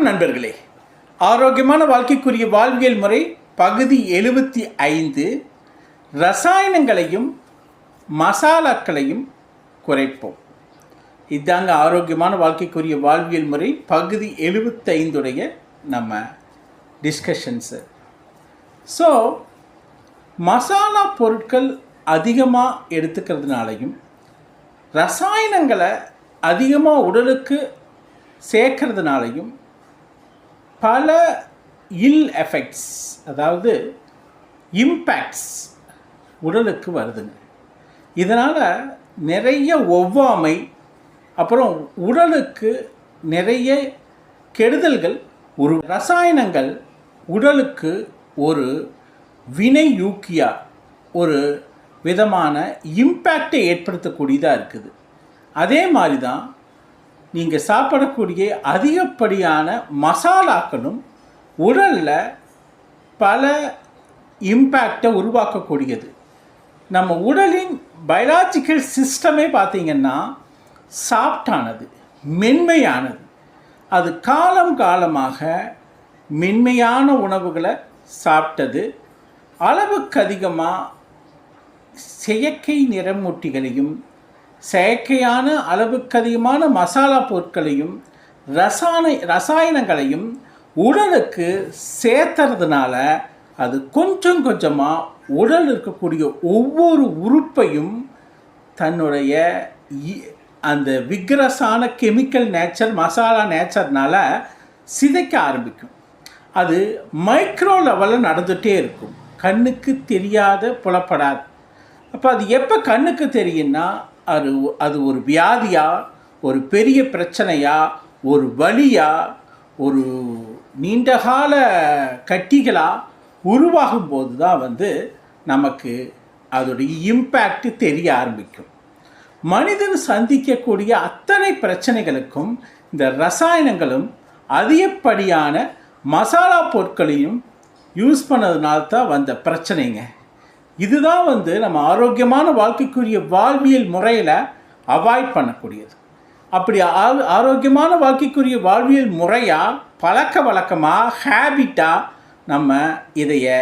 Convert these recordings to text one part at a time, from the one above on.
வணக்கம் நண்பர்களே. ஆரோக்கியமான வாழ்க்கைக்குரிய வாழ்வியல் முறை பகுதி 75. ரசாயனங்களையும் மசாலாக்களையும் குறைப்போம். இதாங்க ஆரோக்கியமான வாழ்க்கைக்குரிய வாழ்வியல் முறை பகுதி 75 நம்ம டிஸ்கஷன்ஸு. ஸோ மசாலா பொருட்கள் அதிகமாக எடுத்துக்கிறதுனாலையும் ரசாயனங்களை அதிகமாக உடலுக்கு சேர்க்கறதுனாலையும் பல இல் எஃபெக்ட்ஸ், அதாவது இம்பேக்ட்ஸ் உடலுக்கு வருதுங்க. இதனால் நிறைய ஒவ்வாமை, அப்புறம் உடலுக்கு நிறைய கெடுதல்கள். ரசாயனங்கள் உடலுக்கு ஒரு வினையூக்கியா, ஒரு விதமான இம்பேக்டை ஏற்படுத்தக்கூடியதாக இருக்குது. அதே மாதிரி தான் நீங்கள் சாப்பிடக்கூடிய அதிகப்படியான மசாலாக்களும் உடலில் பல இம்பேக்டை உருவாக்கக்கூடியது. நம்ம உடலின் பயாலஜிக்கல் சிஸ்டமே பார்த்திங்கன்னா சாஃப்டானது, மென்மையானது. அது காலம் காலமாக மென்மையான உணவுகளை சாப்பிட்டது. அளவுக்கு அதிகமாக செயற்கை நிறமூட்டிகளையும் செயற்கையான அளவுக்கு அதிகமான மசாலா பொருட்களையும் ரசாயனங்களையும் உடலுக்கு சேர்த்துறதுனால அது கொஞ்சம் கொஞ்சமாக உடல் இருக்கக்கூடிய ஒவ்வொரு உறுப்பையும் தன்னுடைய அந்த விக்ரஸான கெமிக்கல் நேச்சர், மசாலா நேச்சர்னால் சிதைக்க ஆரம்பிக்கும். அது மைக்ரோ லெவலில் நடந்துகிட்டே இருக்கும், கண்ணுக்கு தெரியாத புலப்படாது. அப்போ அது எப்போ கண்ணுக்கு தெரியும்னா அது ஒரு வியாதியா, ஒரு பெரிய பிரச்சனையா, ஒரு வலியா, ஒரு நீண்டகால கட்டிகளாக உருவாகும் போது தான் நமக்கு அதோடைய இம்பேக்ட் தெரிய ஆரம்பிக்கும். மனிதன் சந்திக்கக்கூடிய அத்தனை பிரச்சனைகளுக்கும் இந்த ரசாயனங்களும் அதிகப்படியான மசாலா பொருட்களையும் யூஸ் பண்ணதுனால தான் வந்த பிரச்சனைங்க. இதுதான் நம்ம ஆரோக்கியமான வாழ்க்கைக்குரிய வாழ்வியல் முறையில் அவாய்ட் பண்ணக்கூடியது. அப்படி ஆரோக்கியமான வாழ்க்கைக்குரிய வாழ்வியல் முறையாக, பழக்க வழக்கமாக, ஹேபிட்டாக நம்ம இதைய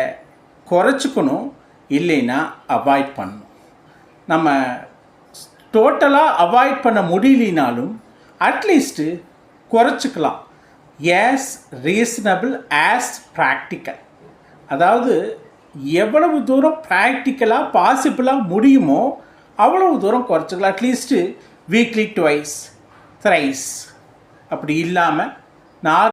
குறைச்சிக்கணும், இல்லைன்னா அவாய்ட் பண்ணணும். நம்ம டோட்டலாக அவாய்ட் பண்ண முடியலினாலும் அட்லீஸ்ட்டு குறைச்சிக்கலாம். As reasonable as practical. அதாவது எவ்வளவு தூரம் ப்ராக்டிக்கலாக பாசிபிளாக முடியுமோ அவ்வளவு தூரம் குறைச்சிக்கலாம். அட்லீஸ்ட்டு வீக்லி ட்வைஸ், த்ரைஸ் அப்படி இல்லாமல்